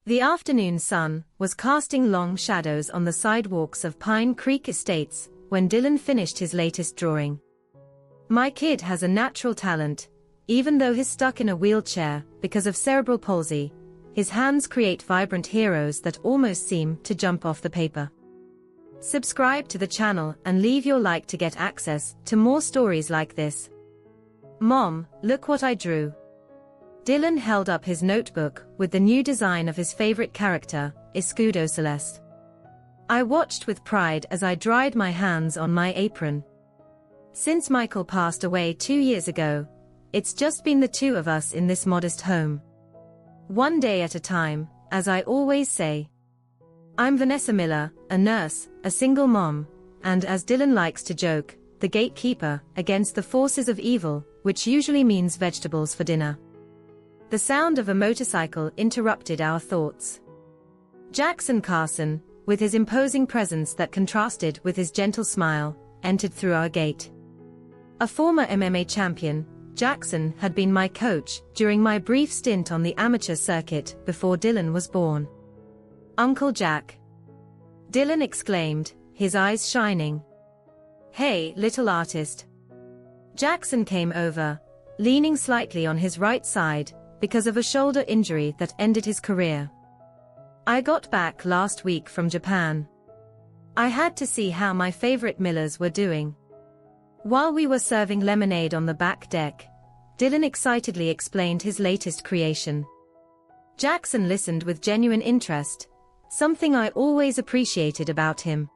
The afternoon sun was casting long shadows on the sidewalks of Pine Creek Estates when Dylan finished his latest drawing. My kid has a natural talent. Even though he's stuck in a wheelchair because of cerebral palsy, his hands create vibrant heroes that almost seem to jump off the paper. Subscribe to the channel and leave your like to get access to more stories like this. Mom, look what I drew. Dylan held up his notebook with the new design of his favorite character, Escudo Celeste. I watched with pride as I dried my hands on my apron. Since Michael passed away 2 years ago, it's just been the two of us in this modest home. One day at a time, as I always say. I'm Vanessa Miller, a nurse, a single mom, and as Dylan likes to joke, the gatekeeper against the forces of evil, which usually means vegetables for dinner. The sound of a motorcycle interrupted our thoughts. Jackson Carson, with his imposing presence that contrasted with his gentle smile, entered through our gate. A former MMA champion, Jackson had been my coach during my brief stint on the amateur circuit before Dylan was born. Uncle Jack! Dylan exclaimed, his eyes shining. Hey, little artist. Jackson came over, leaning slightly on his right side, because of a shoulder injury that ended his career. I got back last week from Japan. I had to see how my favorite Millers were doing. While we were serving lemonade on the back deck, Dylan excitedly explained his latest creation. Jackson listened with genuine interest, something I always appreciated about him.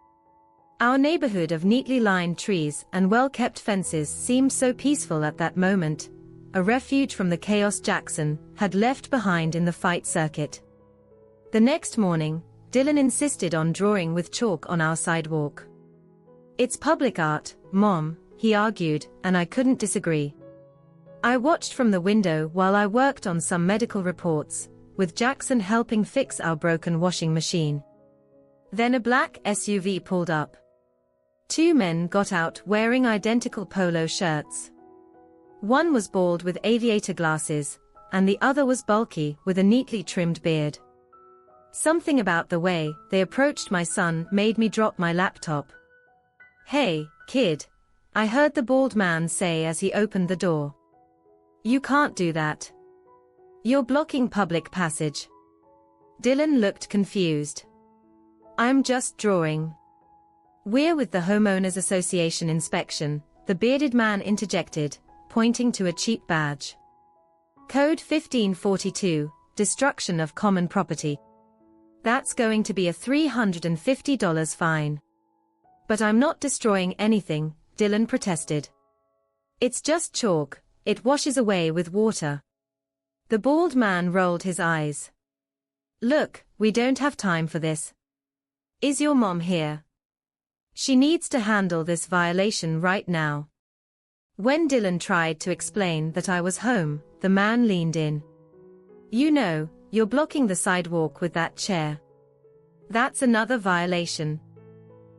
Our neighborhood of neatly lined trees and well-kept fences seemed so peaceful at that moment, a refuge from the chaos Jackson had left behind in the fight circuit. The next morning, Dylan insisted on drawing with chalk on our sidewalk. It's public art, Mom, he argued, and I couldn't disagree. I watched from the window while I worked on some medical reports, with Jackson helping fix our broken washing machine. Then a black SUV pulled up. 2 men got out wearing identical polo shirts. One was bald with aviator glasses, and the other was bulky with a neatly trimmed beard. Something about the way they approached my son made me drop my laptop. Hey, kid, I heard the bald man say as he opened the door. You can't do that. You're blocking public passage. Dylan looked confused. I'm just drawing. We're with the Homeowners Association inspection, the bearded man interjected, pointing to a cheap badge. Code 1542, destruction of common property. That's going to be a $350 fine. But I'm not destroying anything, Dylan protested. It's just chalk, it washes away with water. The bald man rolled his eyes. Look, we don't have time for this. Is your mom here? She needs to handle this violation right now. When Dylan tried to explain that I was home, the man leaned in. You know, you're blocking the sidewalk with that chair. That's another violation.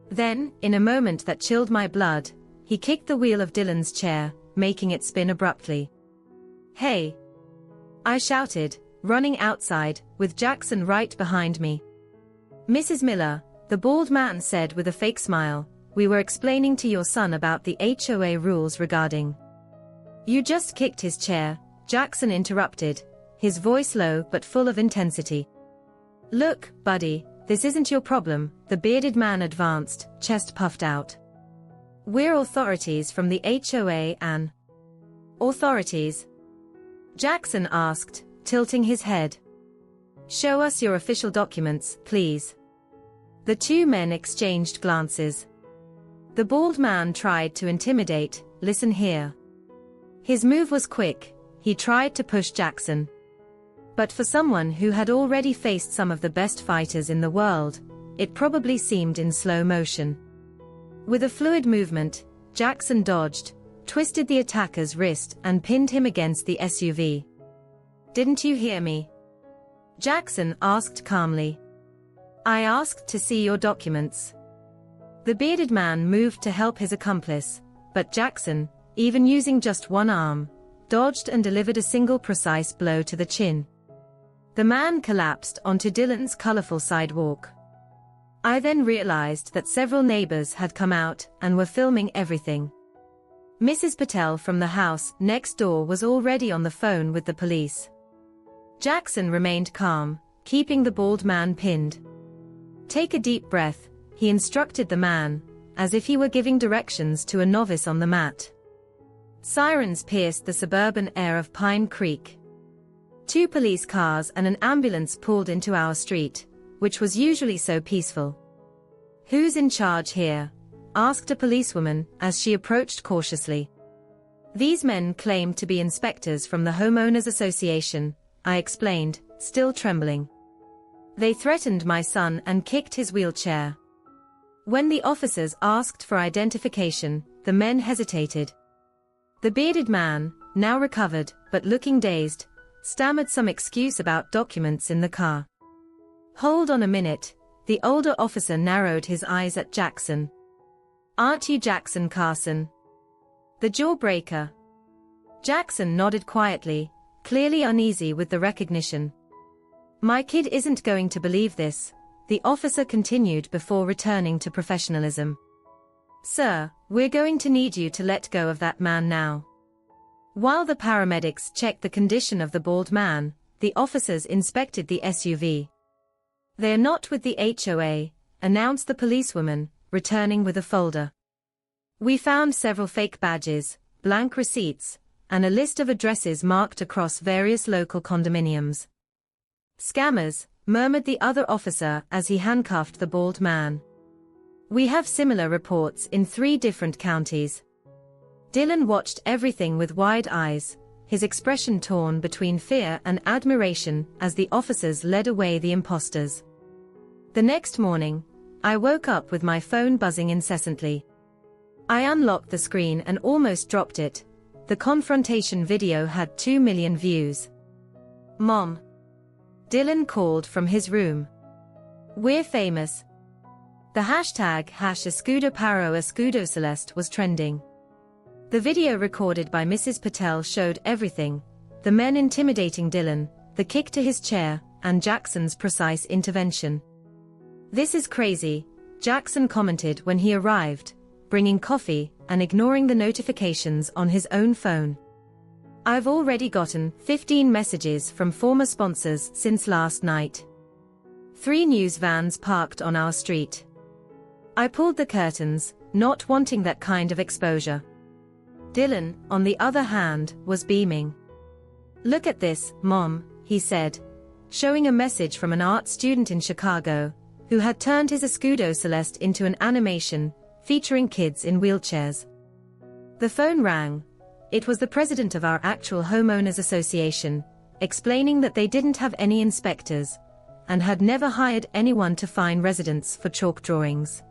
Then, in a moment that chilled my blood, he kicked the wheel of Dylan's chair, making it spin abruptly. Hey! I shouted, running outside, with Jackson right behind me. Mrs. Miller, the bald man said with a fake smile, we were explaining to your son about the HOA rules regarding. You just kicked his chair, Jackson interrupted, his voice low but full of intensity. Look, buddy, this isn't your problem, the bearded man advanced, chest puffed out. We're authorities from the HOA and... Authorities? Jackson asked, tilting his head. Show us your official documents, please. The 2 men exchanged glances. The bald man tried to intimidate, listen here. His move was quick, he tried to push Jackson. But for someone who had already faced some of the best fighters in the world, it probably seemed in slow motion. With a fluid movement, Jackson dodged, twisted the attacker's wrist and pinned him against the SUV. Didn't you hear me? Jackson asked calmly. I asked to see your documents. The bearded man moved to help his accomplice, but Jackson, even using just one arm, dodged and delivered a single precise blow to the chin. The man collapsed onto Dylan's colorful sidewalk. I then realized that several neighbors had come out and were filming everything. Mrs. Patel from the house next door was already on the phone with the police. Jackson remained calm, keeping the bald man pinned. "Take a deep breath," he instructed the man, as if he were giving directions to a novice on the mat. Sirens pierced the suburban air of Pine Creek. 2 police cars and an ambulance pulled into our street, which was usually so peaceful. "Who's in charge here?" asked a policewoman as she approached cautiously. "These men claimed to be inspectors from the Homeowners Association," I explained, still trembling. "They threatened my son and kicked his wheelchair." When the officers asked for identification, the men hesitated. The bearded man, now recovered but looking dazed, stammered some excuse about documents in the car. "Hold on a minute," the older officer narrowed his eyes at Jackson. "Aren't you Jackson Carson, the jawbreaker?" Jackson nodded quietly, clearly uneasy with the recognition. "My kid isn't going to believe this," the officer continued before returning to professionalism. "Sir, we're going to need you to let go of that man now." While the paramedics checked the condition of the bald man, the officers inspected the SUV. "They are not with the HOA," announced the policewoman, returning with a folder. "We found several fake badges, blank receipts, and a list of addresses marked across various local condominiums." "Scammers," murmured the other officer as he handcuffed the bald man. "We have similar reports in 3 different counties." Dylan watched everything with wide eyes, his expression torn between fear and admiration as the officers led away the imposters. The next morning, I woke up with my phone buzzing incessantly. I unlocked the screen and almost dropped it. The confrontation video had 2 million views. "Mom," Dylan called from his room. "We're famous." The hashtag #EscudoParo was trending. The video recorded by Mrs. Patel showed everything: the men intimidating Dylan, the kick to his chair, and Jackson's precise intervention. "This is crazy," Jackson commented when he arrived, bringing coffee and ignoring the notifications on his own phone. "I've already gotten 15 messages from former sponsors since last night. 3 news vans parked on our street." I pulled the curtains, not wanting that kind of exposure. Dylan, on the other hand, was beaming. "Look at this, Mom," he said, showing a message from an art student in Chicago, who had turned his Escudo Celeste into an animation, featuring kids in wheelchairs. The phone rang. It was the president of our actual homeowners association, explaining that they didn't have any inspectors, and had never hired anyone to fine residents for chalk drawings.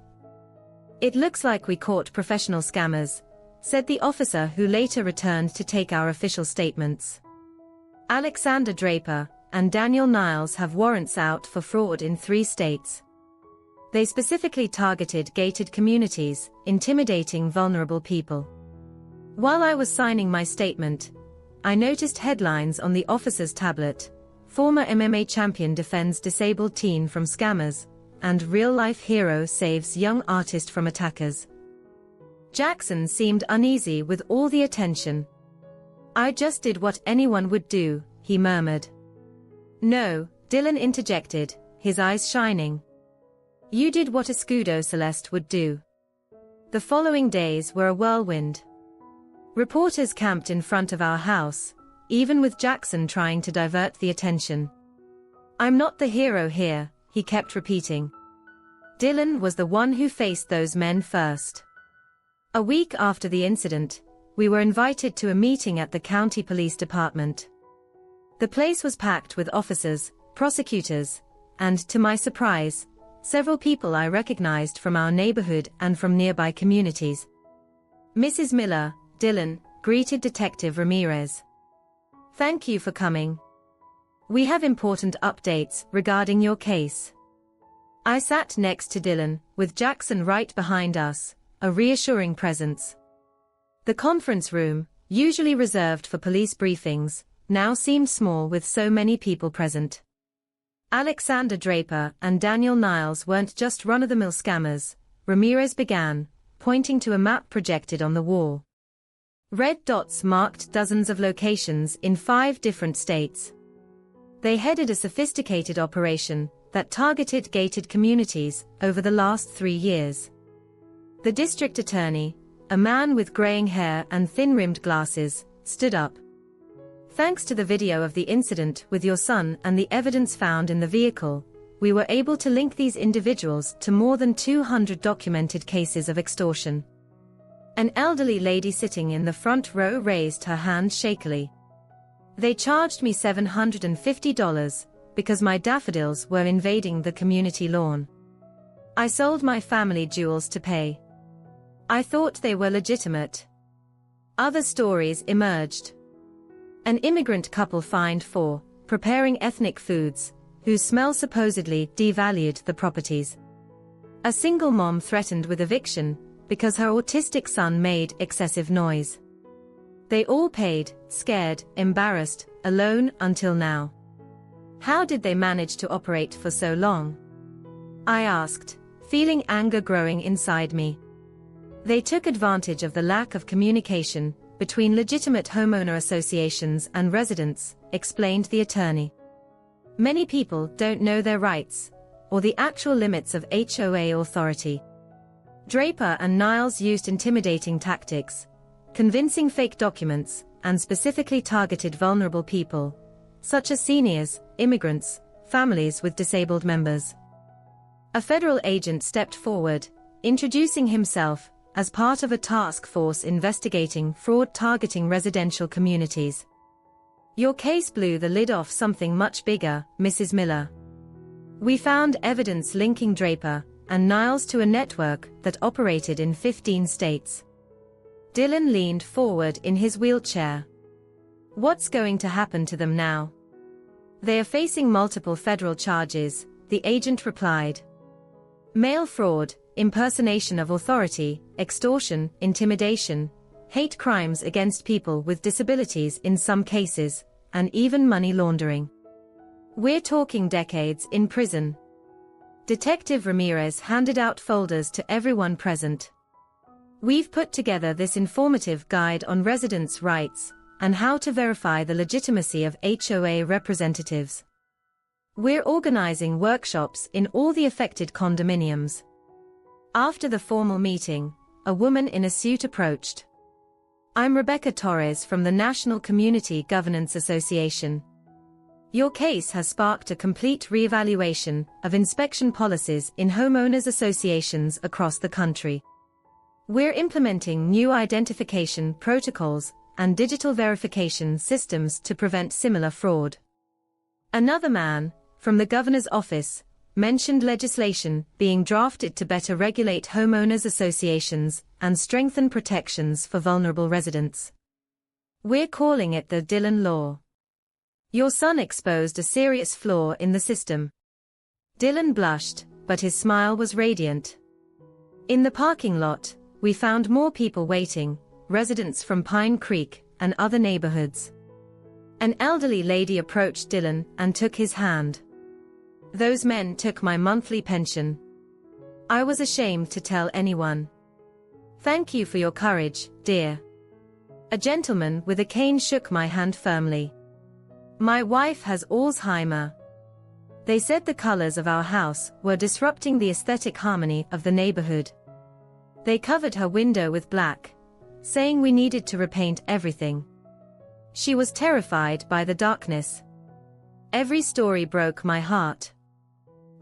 "It looks like we caught professional scammers," said the officer who later returned to take our official statements. "Alexander Draper and Daniel Niles have warrants out for fraud in 3 states. They specifically targeted gated communities, intimidating vulnerable people." While I was signing my statement, I noticed headlines on the officer's tablet: "Former MMA champion defends disabled teen from scammers," and "Real-life hero saves young artist from attackers." Jackson seemed uneasy with all the attention. "I just did what anyone would do," he murmured. "No," Dylan interjected, his eyes shining. "You did what Escudo Celeste would do." The following days were a whirlwind. Reporters camped in front of our house, even with Jackson trying to divert the attention. "I'm not the hero here," he kept repeating. Dylan was the one who faced those men first. A week after the incident, we were invited to a meeting at the county police department. The place was packed with officers, prosecutors, and, to my surprise, several people I recognized from our neighborhood and from nearby communities. "Mrs. Miller," Dylan greeted Detective Ramirez. "Thank you for coming. We have important updates regarding your case." I sat next to Dylan, with Jackson right behind us, a reassuring presence. The conference room, usually reserved for police briefings, now seemed small with so many people present. Alexander Draper and Daniel Niles weren't just run-of-the-mill scammers, Ramirez began, pointing to a map projected on the wall. Red dots marked dozens of locations in 5 different states. They headed a sophisticated operation that targeted gated communities over the last 3 years. The district attorney, a man with graying hair and thin-rimmed glasses, stood up. Thanks to the video of the incident with your son and the evidence found in the vehicle, we were able to link these individuals to more than 200 documented cases of extortion. An elderly lady sitting in the front row raised her hand shakily. They charged me $750 because my daffodils were invading the community lawn. I sold my family jewels to pay. I thought they were legitimate. Other stories emerged. An immigrant couple fined for preparing ethnic foods, whose smell supposedly devalued the properties. A single mom threatened with eviction because her autistic son made excessive noise. They all paid, scared, embarrassed, alone until now. How did they manage to operate for so long? I asked, feeling anger growing inside me. They took advantage of the lack of communication between legitimate homeowner associations and residents, explained the attorney. Many people don't know their rights, or the actual limits of HOA authority. Draper and Niles used intimidating tactics, convincing fake documents, and specifically targeted vulnerable people, such as seniors, immigrants, families with disabled members. A federal agent stepped forward, introducing himself as part of a task force investigating fraud targeting residential communities. Your case blew the lid off something much bigger, Mrs. Miller. We found evidence linking Draper and Niles to a network that operated in 15 states. Dylan leaned forward in his wheelchair. What's going to happen to them now? They are facing multiple federal charges, the agent replied. Mail fraud, impersonation of authority, extortion, intimidation, hate crimes against people with disabilities in some cases, and even money laundering. We're talking decades in prison. Detective Ramirez handed out folders to everyone present. We've put together this informative guide on residents' rights and how to verify the legitimacy of HOA representatives. We're organizing workshops in all the affected condominiums. After the formal meeting, a woman in a suit approached. I'm Rebecca Torres from the National Community Governance Association. Your case has sparked a complete reevaluation of inspection policies in homeowners associations across the country. We're implementing new identification protocols and digital verification systems to prevent similar fraud. Another man, from the governor's office, mentioned legislation being drafted to better regulate homeowners associations and strengthen protections for vulnerable residents. We're calling it the Dylan Law. Your son exposed a serious flaw in the system. Dylan blushed, but his smile was radiant. In the parking lot, we found more people waiting, residents from Pine Creek and other neighborhoods. An elderly lady approached Dylan and took his hand. Those men took my monthly pension. I was ashamed to tell anyone. Thank you for your courage, dear. A gentleman with a cane shook my hand firmly. My wife has Alzheimer's. They said the colors of our house were disrupting the aesthetic harmony of the neighborhood. They covered her window with black, saying we needed to repaint everything. She was terrified by the darkness. Every story broke my heart.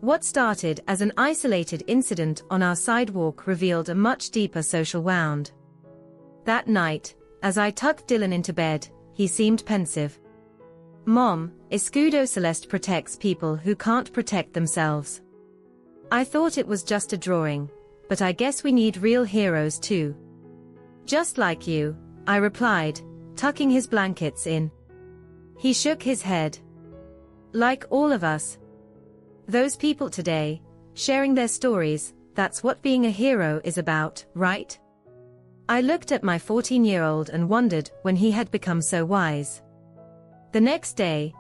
What started as an isolated incident on our sidewalk revealed a much deeper social wound. That night, as I tucked Dylan into bed, he seemed pensive. Mom, Escudo Celeste protects people who can't protect themselves. I thought it was just a drawing, but I guess we need real heroes too. Just like you, I replied, tucking his blankets in. He shook his head. Like all of us. Those people today, sharing their stories, that's what being a hero is about, right? I looked at my 14-year-old and wondered when he had become so wise. The next day,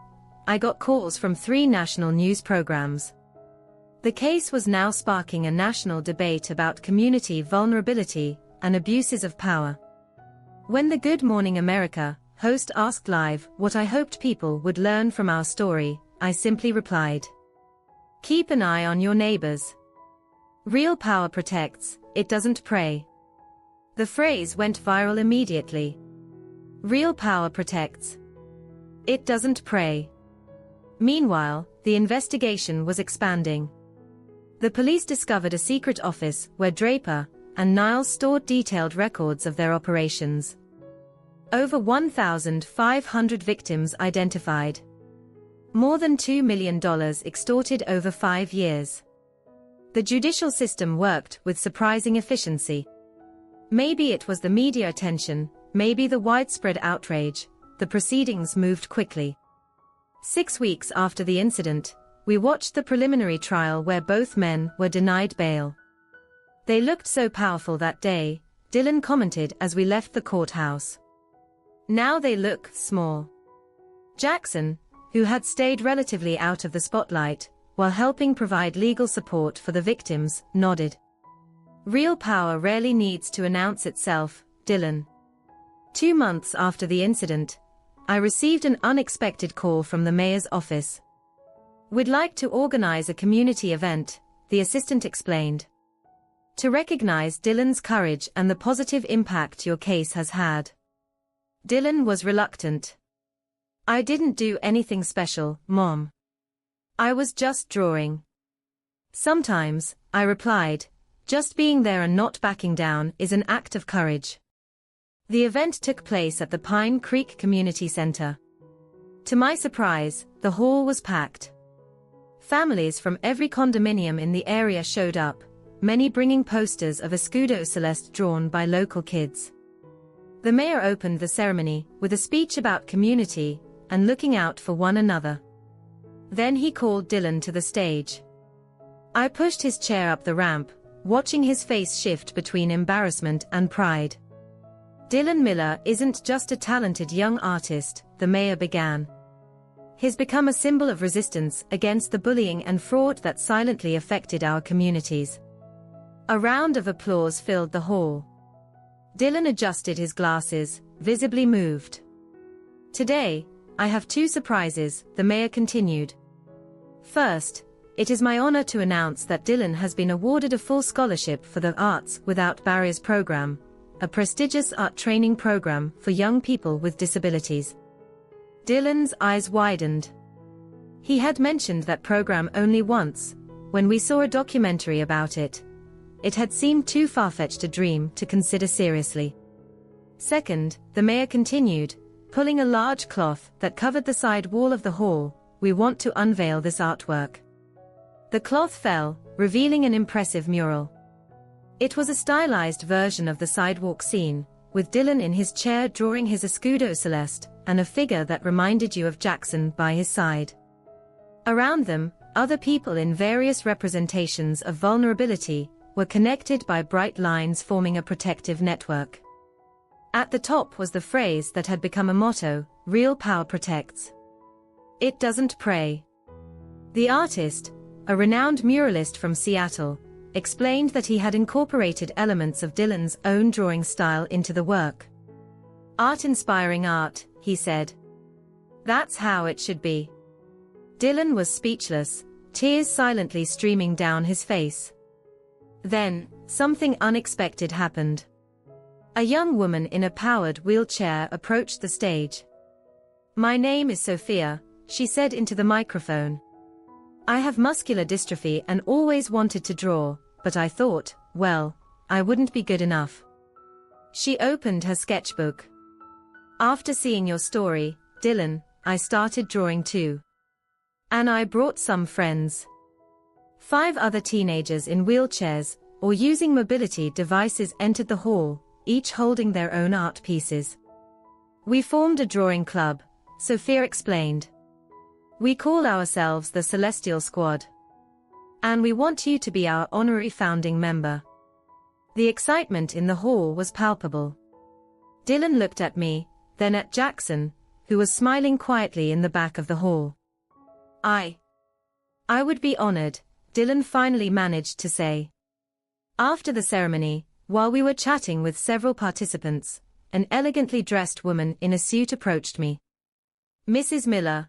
I got calls from 3 national news programs. The case was now sparking a national debate about community vulnerability and abuses of power. When the Good Morning America host asked live what I hoped people would learn from our story, I simply replied, "Keep an eye on your neighbors. Real power protects, it doesn't prey." The phrase went viral immediately. Real power protects. It doesn't prey. Meanwhile, the investigation was expanding. The police discovered a secret office where Draper and Niles stored detailed records of their operations. Over 1,500 victims identified. More than $2 million extorted over 5 years. The judicial system worked with surprising efficiency. Maybe it was the media attention, maybe the widespread outrage, the proceedings moved quickly. 6 weeks after the incident, we watched the preliminary trial where both men were denied bail. "They looked so powerful that day," Dylan commented as we left the courthouse. "Now they look small." Jackson, who had stayed relatively out of the spotlight, while helping provide legal support for the victims, nodded. "Real power rarely needs to announce itself, Dylan." 2 months after the incident, I received an unexpected call from the mayor's office. "We'd like to organize a community event," the assistant explained, "to recognize Dylan's courage and the positive impact your case has had." Dylan was reluctant. "I didn't do anything special, Mom. I was just drawing." "Sometimes," I replied, "just being there and not backing down is an act of courage." The event took place at the Pine Creek Community Center. To my surprise, the hall was packed. Families from every condominium in the area showed up, many bringing posters of Escudo Celeste drawn by local kids. The mayor opened the ceremony with a speech about community and looking out for one another. Then he called Dylan to the stage. I pushed his chair up the ramp, watching his face shift between embarrassment and pride. "Dylan Miller isn't just a talented young artist," the mayor began. "He's become a symbol of resistance against the bullying and fraud that silently affected our communities." A round of applause filled the hall. Dylan adjusted his glasses, visibly moved. "Today, I have 2 surprises," the mayor continued. "First, it is my honor to announce that Dylan has been awarded a full scholarship for the Arts Without Barriers program, a prestigious art training program for young people with disabilities." Dylan's eyes widened. He had mentioned that program only once, when we saw a documentary about it. It had seemed too far-fetched a dream to consider seriously. Second, the mayor continued, pulling a large cloth that covered the side wall of the hall, "We want to unveil this artwork." The cloth fell, revealing an impressive mural. It was a stylized version of the sidewalk scene, with Dylan in his chair drawing his Escudo Celeste, and a figure that reminded you of Jackson by his side. Around them, other people in various representations of vulnerability were connected by bright lines forming a protective network. At the top was the phrase that had become a motto, "Real power protects. It doesn't prey." The artist, a renowned muralist from Seattle, explained that he had incorporated elements of Dylan's own drawing style into the work. "Art inspiring art," he said. "That's how it should be." Dylan was speechless, tears silently streaming down his face. Then, something unexpected happened. A young woman in a powered wheelchair approached the stage. "My name is Sophia," she said into the microphone. "I have muscular dystrophy and always wanted to draw, but I thought, well, I wouldn't be good enough." She opened her sketchbook. "After seeing your story, Dylan, I started drawing too. And I brought some friends. 5 other teenagers in wheelchairs, or using mobility devices entered the hall, each holding their own art pieces. We formed a drawing club," Sophia explained. "We call ourselves the Celestial Squad. And we want you to be our honorary founding member." The excitement in the hall was palpable. Dylan looked at me, then at Jackson, who was smiling quietly in the back of the hall. I would be honored, Dylan finally managed to say. After the ceremony, while we were chatting with several participants, an elegantly dressed woman in a suit approached me. Mrs. Miller.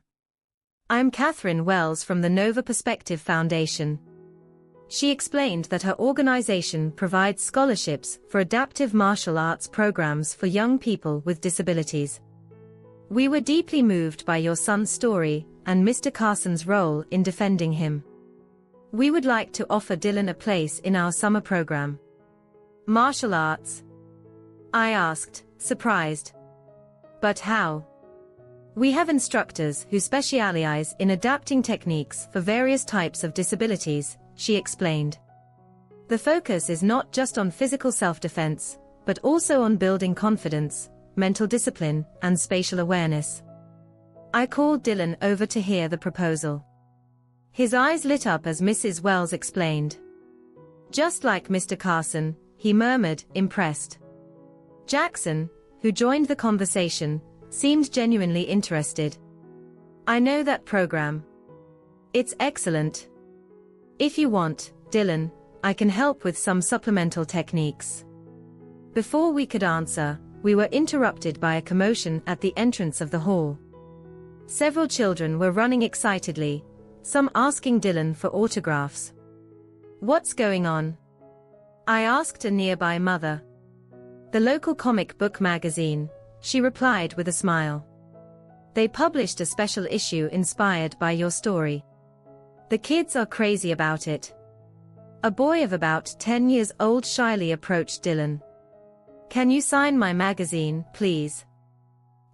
I'm Catherine Wells from the Nova Perspective Foundation. She explained that her organization provides scholarships for adaptive martial arts programs for young people with disabilities. We were deeply moved by your son's story and Mr. Carson's role in defending him. We would like to offer Dylan a place in our summer program. Martial arts? I asked, surprised. But how? We have instructors who specialize in adapting techniques for various types of disabilities, she explained. The focus is not just on physical self-defense, but also on building confidence, mental discipline, and spatial awareness. I called Dylan over to hear the proposal. His eyes lit up as Mrs. Wells explained. Just like Mr. Carson, he murmured, impressed. Jackson, who joined the conversation, seemed genuinely interested. I know that program. It's excellent. If you want, Dylan, I can help with some supplemental techniques. Before we could answer, we were interrupted by a commotion at the entrance of the hall. Several children were running excitedly, some asking Dylan for autographs. What's going on? I asked a nearby mother. The local comic book magazine, she replied with a smile. They published a special issue inspired by your story. The kids are crazy about it. A boy of about 10 years old shyly approached Dylan. Can you sign my magazine, please?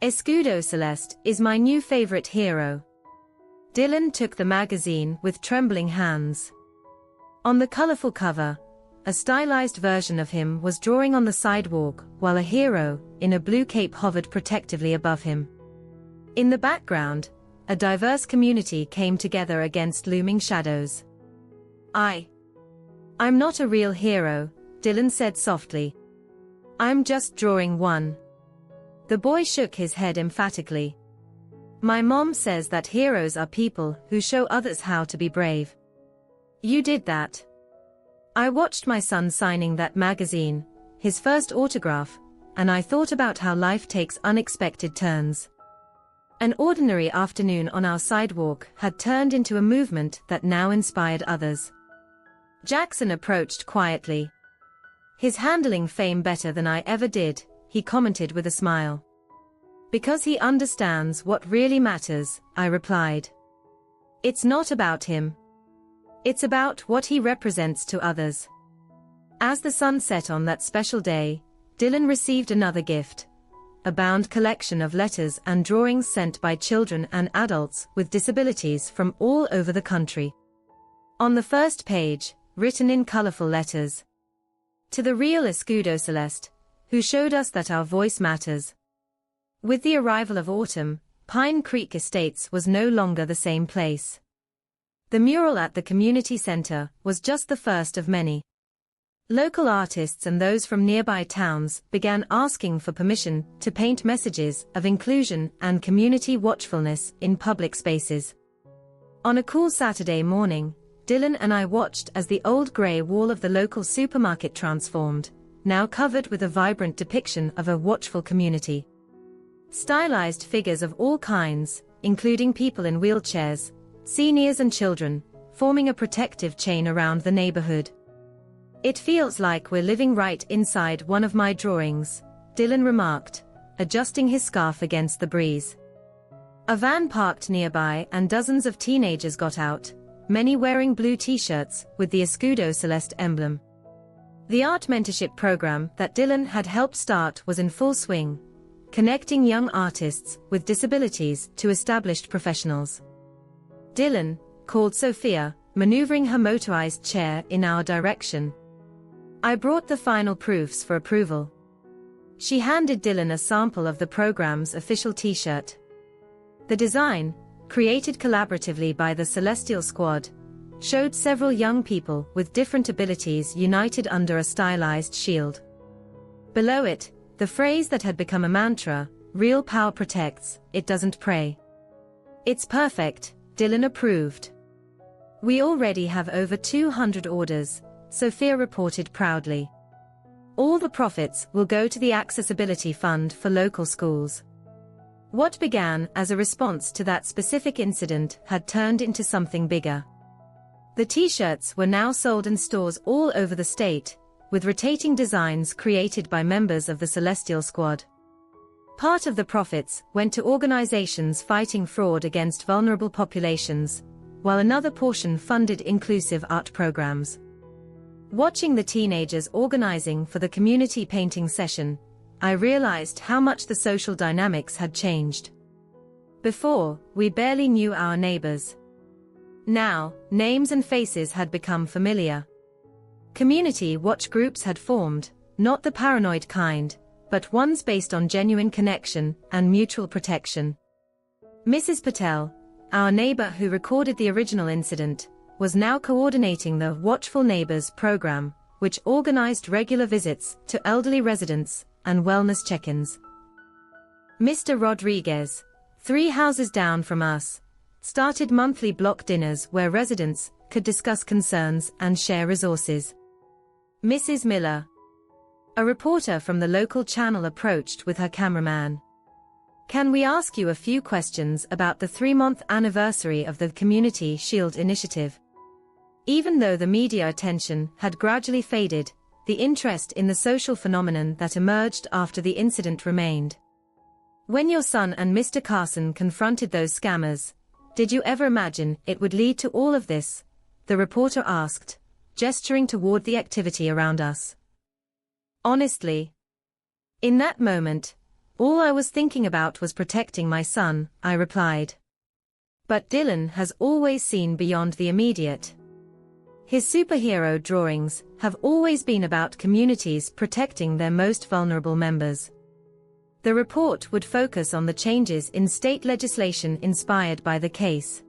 Escudo Celeste is my new favorite hero. Dylan took the magazine with trembling hands. On the colorful cover, a stylized version of him was drawing on the sidewalk while a hero, in a blue cape, hovered protectively above him. In the background, a diverse community came together against looming shadows. I'm not a real hero, Dylan said softly. I'm just drawing one. The boy shook his head emphatically. My mom says that heroes are people who show others how to be brave. You did that. I watched my son signing that magazine, his first autograph, and I thought about how life takes unexpected turns. An ordinary afternoon on our sidewalk had turned into a movement that now inspired others. Jackson approached quietly. His handling fame better than I ever did, he commented with a smile. Because he understands what really matters, I replied. It's not about him. It's about what he represents to others. As the sun set on that special day, Dylan received another gift. A bound collection of letters and drawings sent by children and adults with disabilities from all over the country. On the first page, written in colorful letters. To the real Escudo Celeste, who showed us that our voice matters. With the arrival of autumn, Pine Creek Estates was no longer the same place. The mural at the community center was just the first of many. Local artists and those from nearby towns began asking for permission to paint messages of inclusion and community watchfulness in public spaces. On a cool Saturday morning, Dylan and I watched as the old gray wall of the local supermarket transformed, now covered with a vibrant depiction of a watchful community. Stylized figures of all kinds, including people in wheelchairs, seniors and children, forming a protective chain around the neighborhood. It feels like we're living right inside one of my drawings, Dylan remarked, adjusting his scarf against the breeze. A van parked nearby and dozens of teenagers got out, many wearing blue t-shirts with the Escudo Celeste emblem. The art mentorship program that Dylan had helped start was in full swing, connecting young artists with disabilities to established professionals. Dylan, called Sophia, maneuvering her motorized chair in our direction. I brought the final proofs for approval. She handed Dylan a sample of the program's official t-shirt. The design, created collaboratively by the Celestial Squad, showed several young people with different abilities united under a stylized shield. Below it, the phrase that had become a mantra, "Real power protects, it doesn't prey." It's perfect, Dylan approved. "We already have over 200 orders," Sophia reported proudly. "All the profits will go to the Accessibility Fund for local schools." What began as a response to that specific incident had turned into something bigger. The t-shirts were now sold in stores all over the state, with rotating designs created by members of the Celestial Squad. Part of the profits went to organizations fighting fraud against vulnerable populations, while another portion funded inclusive art programs. Watching the teenagers organizing for the community painting session, I realized how much the social dynamics had changed. Before, we barely knew our neighbors. Now, names and faces had become familiar. Community watch groups had formed, not the paranoid kind, but ones based on genuine connection and mutual protection. Mrs. Patel, our neighbor who recorded the original incident, was now coordinating the Watchful Neighbors program, which organized regular visits to elderly residents and wellness check-ins. Mr. Rodriguez, 3 houses down from us, started monthly block dinners where residents could discuss concerns and share resources. Mrs. Miller, a reporter from the local channel, approached with her cameraman. "Can we ask you a few questions about the 3-month anniversary of the Community Shield initiative?" Even though the media attention had gradually faded, the interest in the social phenomenon that emerged after the incident remained. "When your son and Mr. Carson confronted those scammers, did you ever imagine it would lead to all of this?" the reporter asked, gesturing toward the activity around us. "Honestly, in that moment, all I was thinking about was protecting my son," I replied. But Dylan has always seen beyond the immediate. His superhero drawings have always been about communities protecting their most vulnerable members. The report would focus on the changes in state legislation inspired by the case.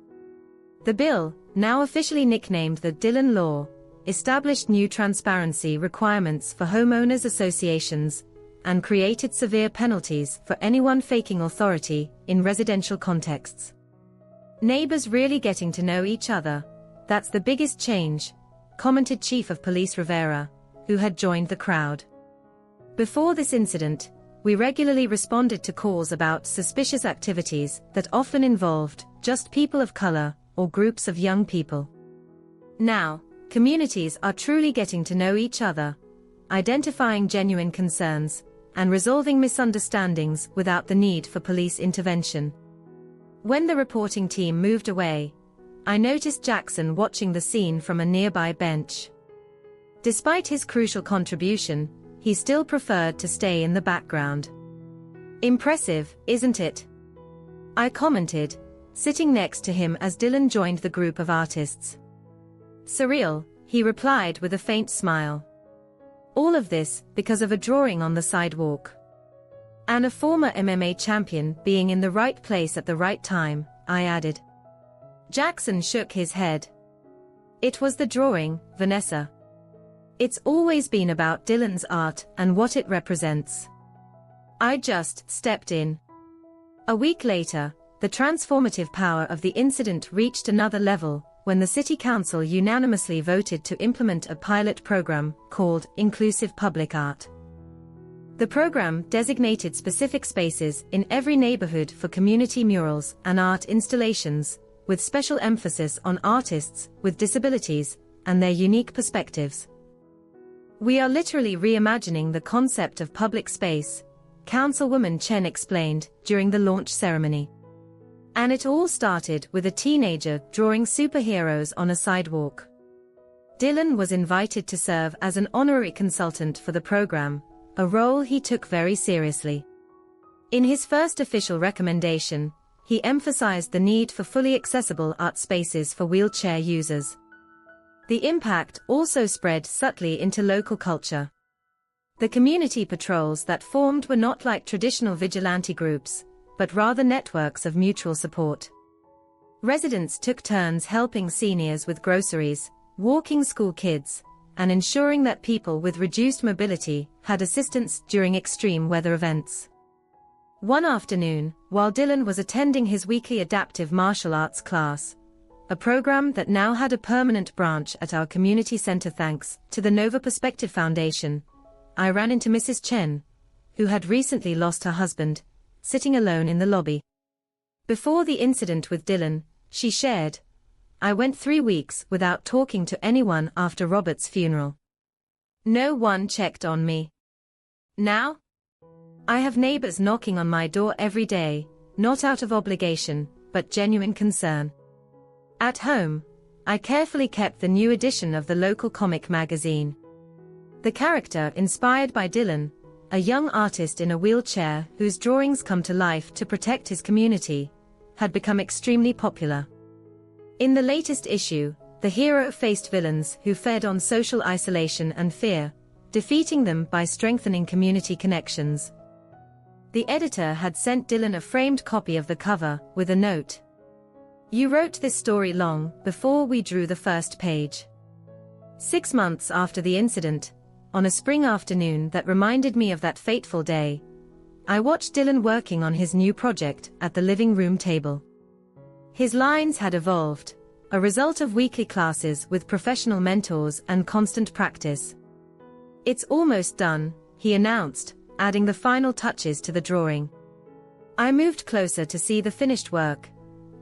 The bill, now officially nicknamed the Dylan Law, established new transparency requirements for homeowners associations and created severe penalties for anyone faking authority in residential contexts. "Neighbors really getting to know each other, that's the biggest change," commented Chief of Police Rivera, who had joined the crowd. "Before this incident, we regularly responded to calls about suspicious activities that often involved just people of color or groups of young people. Now, communities are truly getting to know each other, identifying genuine concerns, and resolving misunderstandings without the need for police intervention." When the reporting team moved away, I noticed Jackson watching the scene from a nearby bench. Despite his crucial contribution, he still preferred to stay in the background. "Impressive, isn't it?" I commented, sitting next to him as Dylan joined the group of artists. "Surreal," he replied with a faint smile. "All of this because of a drawing on the sidewalk. And a former MMA champion being in the right place at the right time," I added. Jackson shook his head. "It was the drawing, Vanessa. It's always been about Dylan's art and what it represents. I just stepped in." A week later, the transformative power of the incident reached another level when the City Council unanimously voted to implement a pilot program called Inclusive Public Art. The program designated specific spaces in every neighborhood for community murals and art installations, with special emphasis on artists with disabilities and their unique perspectives. "We are literally reimagining the concept of public space," Councilwoman Chen explained during the launch ceremony. "And it all started with a teenager drawing superheroes on a sidewalk." Dylan was invited to serve as an honorary consultant for the program, a role he took very seriously. In his first official recommendation, he emphasized the need for fully accessible art spaces for wheelchair users. The impact also spread subtly into local culture. The community patrols that formed were not like traditional vigilante groups, but rather networks of mutual support. Residents took turns helping seniors with groceries, walking school kids, and ensuring that people with reduced mobility had assistance during extreme weather events. One afternoon, while Dylan was attending his weekly adaptive martial arts class, a program that now had a permanent branch at our community center thanks to the Nova Perspective Foundation, I ran into Mrs. Chen, who had recently lost her husband, sitting alone in the lobby. Before the incident with Dylan, she shared, "I went 3 weeks without talking to anyone after Robert's funeral. No one checked on me. Now, I have neighbors knocking on my door every day, not out of obligation, but genuine concern. At home, I carefully kept the new edition of the local comic magazine." The character inspired by Dylan, a young artist in a wheelchair whose drawings come to life to protect his community, had become extremely popular. In the latest issue, the hero faced villains who fed on social isolation and fear, defeating them by strengthening community connections. The editor had sent Dylan a framed copy of the cover, with a note. "You wrote this story long before we drew the first page." 6 months after the incident, on a spring afternoon that reminded me of that fateful day, I watched Dylan working on his new project at the living room table. His lines had evolved, a result of weekly classes with professional mentors and constant practice. "It's almost done," he announced, adding the final touches to the drawing. I moved closer to see the finished work,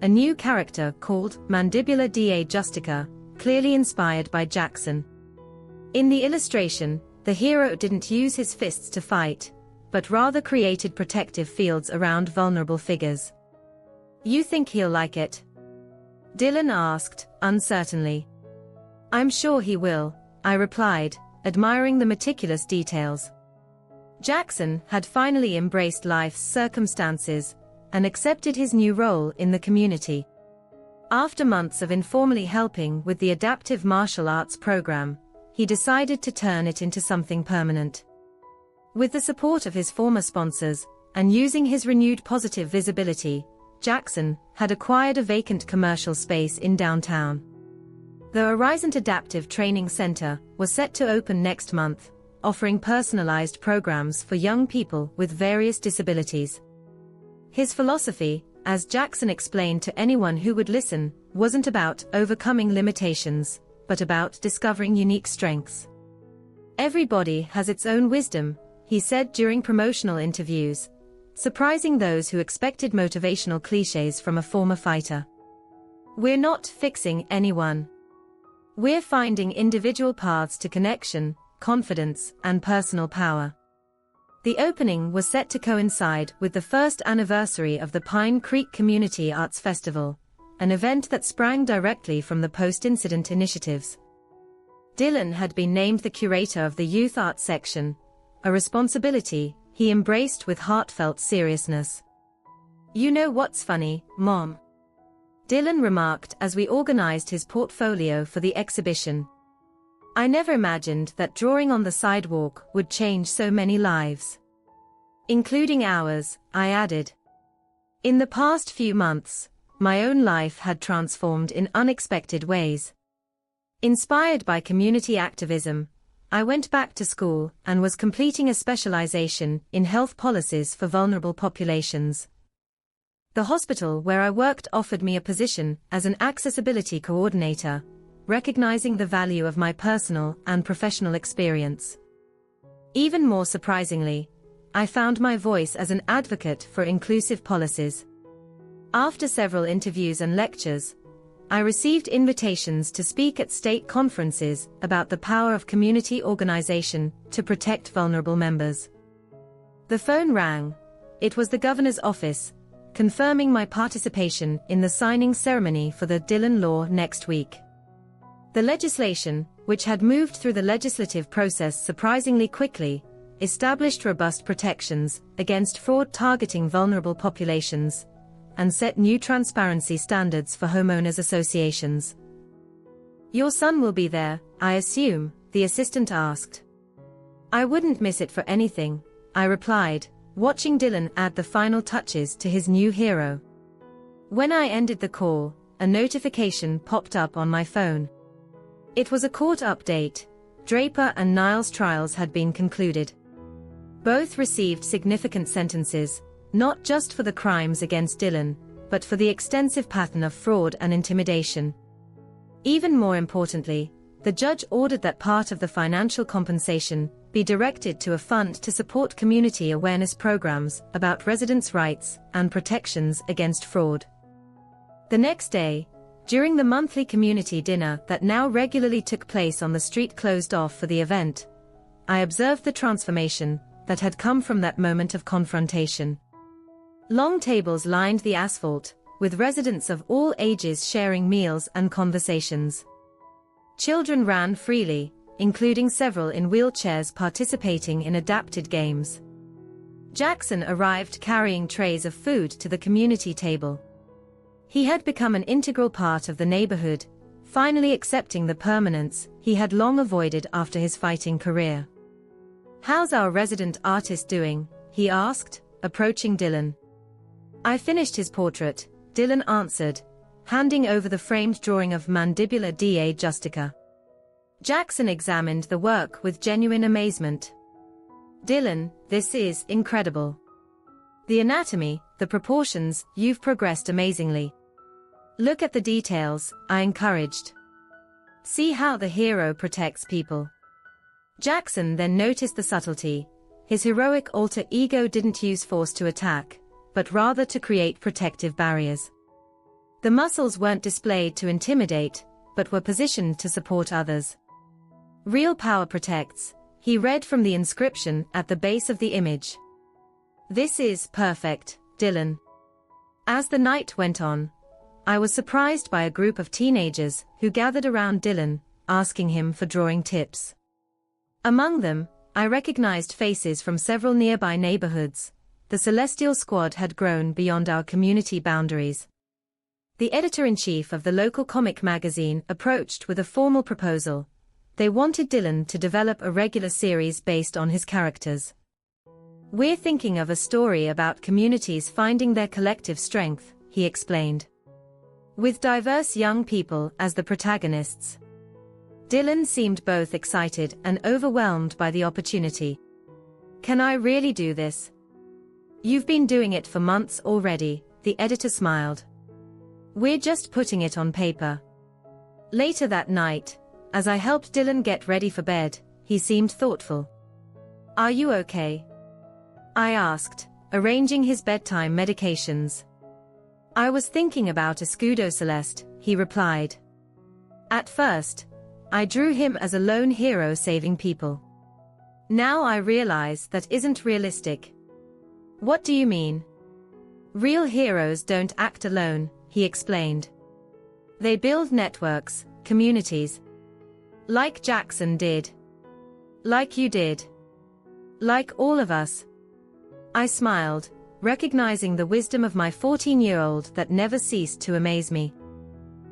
a new character called Mandibular da Justica, clearly inspired by Jackson. In the illustration, the hero didn't use his fists to fight, but rather created protective fields around vulnerable figures. "You think he'll like it?" Dylan asked, uncertainly. "I'm sure he will," I replied, admiring the meticulous details. Jackson had finally embraced life's circumstances and accepted his new role in the community. After months of informally helping with the adaptive martial arts program, he decided to turn it into something permanent. With the support of his former sponsors, and using his renewed positive visibility, Jackson had acquired a vacant commercial space in downtown. The Horizon Adaptive Training Center was set to open next month, offering personalized programs for young people with various disabilities. His philosophy, as Jackson explained to anyone who would listen, wasn't about overcoming limitations, but about discovering unique strengths. "Everybody has its own wisdom," he said during promotional interviews, surprising those who expected motivational cliches from a former fighter. "We're not fixing anyone. We're finding individual paths to connection, confidence, and personal power." The opening was set to coincide with the first anniversary of the Pine Creek Community Arts Festival, an event that sprang directly from the post-incident initiatives. Dylan had been named the curator of the youth arts section, a responsibility he embraced with heartfelt seriousness. "You know what's funny, Mom?" Dylan remarked as we organized his portfolio for the exhibition. "I never imagined that drawing on the sidewalk would change so many lives. Including ours," I added. "In the past few months, my own life had transformed in unexpected ways. Inspired by community activism, I went back to school and was completing a specialization in health policies for vulnerable populations. The hospital where I worked offered me a position as an accessibility coordinator, recognizing the value of my personal and professional experience. Even more surprisingly, I found my voice as an advocate for inclusive policies. After several interviews and lectures, I received invitations to speak at state conferences about the power of community organization to protect vulnerable members. The phone rang. It was the governor's office, confirming my participation in the signing ceremony for the Dylan Law next week. The legislation, which had moved through the legislative process surprisingly quickly, established robust protections against fraud targeting vulnerable populations, and set new transparency standards for homeowners associations. "Your son will be there, I assume?" the assistant asked. "I wouldn't miss it for anything," I replied, watching Dylan add the final touches to his new hero. When I ended the call, a notification popped up on my phone. It was a court update. Draper and Niles' trials had been concluded. Both received significant sentences, not just for the crimes against Dylan, but for the extensive pattern of fraud and intimidation. Even more importantly, the judge ordered that part of the financial compensation be directed to a fund to support community awareness programs about residents' rights and protections against fraud. The next day, during the monthly community dinner that now regularly took place on the street closed off for the event, I observed the transformation that had come from that moment of confrontation. Long tables lined the asphalt, with residents of all ages sharing meals and conversations. Children ran freely, including several in wheelchairs participating in adapted games. Jackson arrived carrying trays of food to the community table. He had become an integral part of the neighborhood, finally accepting the permanence he had long avoided after his fighting career. "How's our resident artist doing?" he asked, approaching Dylan. "I finished his portrait," Dylan answered, handing over the framed drawing of Mandibular da Justica. Jackson examined the work with genuine amazement. "Dylan, this is incredible. The anatomy, the proportions, you've progressed amazingly. Look at the details," I encouraged. "See how the hero protects people." Jackson then noticed the subtlety. His heroic alter ego didn't use force to attack, but rather to create protective barriers. The muscles weren't displayed to intimidate, but were positioned to support others. "Real power protects," he read from the inscription at the base of the image. "This is perfect, Dylan." As the night went on, I was surprised by a group of teenagers who gathered around Dylan, asking him for drawing tips. Among them, I recognized faces from several nearby neighborhoods. The Celestial Squad had grown beyond our community boundaries. The editor-in-chief of the local comic magazine approached with a formal proposal. They wanted Dylan to develop a regular series based on his characters. "We're thinking of a story about communities finding their collective strength," he explained, with diverse young people as the protagonists. Dylan seemed both excited and overwhelmed by the opportunity. "Can I really do this?" "You've been doing it for months already," the editor smiled. "We're just putting it on paper." Later that night, as I helped Dylan get ready for bed, he seemed thoughtful. "Are you okay?" I asked, arranging his bedtime medications. "I was thinking about Escudo Celeste," he replied. "At first, I drew him as a lone hero saving people. Now I realize that isn't realistic." "What do you mean?" "Real heroes don't act alone," he explained. "They build networks, communities. Like Jackson did. Like you did. Like all of us." I smiled, recognizing the wisdom of my 14-year-old that never ceased to amaze me.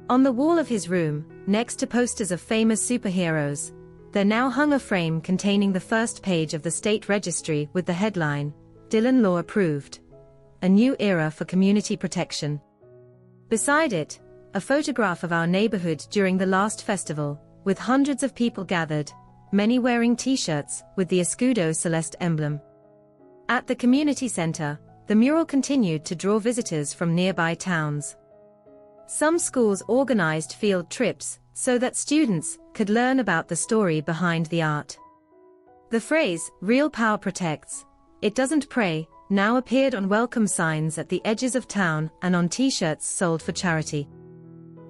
On the wall of his room, next to posters of famous superheroes, there now hung a frame containing the first page of the state registry with the headline, "Dylan Law Approved. A New Era for Community Protection." Beside it, a photograph of our neighborhood during the last festival, with hundreds of people gathered, many wearing t-shirts with the Escudo Celeste emblem. At the community center, the mural continued to draw visitors from nearby towns. Some schools organized field trips so that students could learn about the story behind the art. The phrase, "Real power protects, it doesn't prey," now appeared on welcome signs at the edges of town and on t-shirts sold for charity.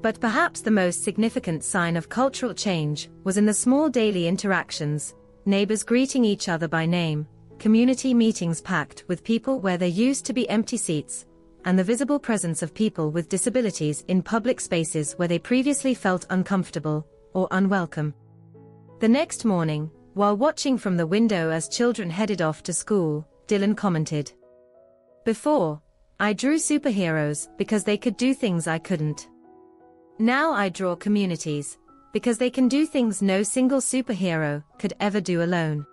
But perhaps the most significant sign of cultural change was in the small daily interactions, neighbors greeting each other by name, community meetings packed with people where there used to be empty seats, and the visible presence of people with disabilities in public spaces where they previously felt uncomfortable or unwelcome. The next morning, while watching from the window as children headed off to school, Dylan commented, "Before, I drew superheroes because they could do things I couldn't. Now I draw communities because they can do things no single superhero could ever do alone."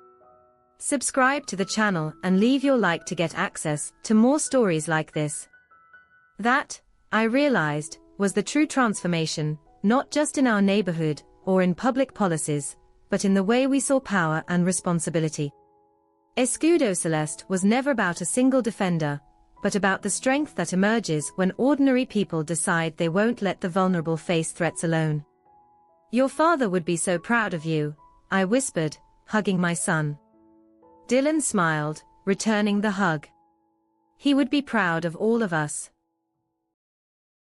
Subscribe to the channel and leave your like to get access to more stories like this. That, I realized, was the true transformation, not just in our neighborhood or in public policies, but in the way we saw power and responsibility. Escudo Celeste was never about a single defender, but about the strength that emerges when ordinary people decide they won't let the vulnerable face threats alone. "Your father would be so proud of you," I whispered, hugging my son. Dylan smiled, returning the hug. "He would be proud of all of us."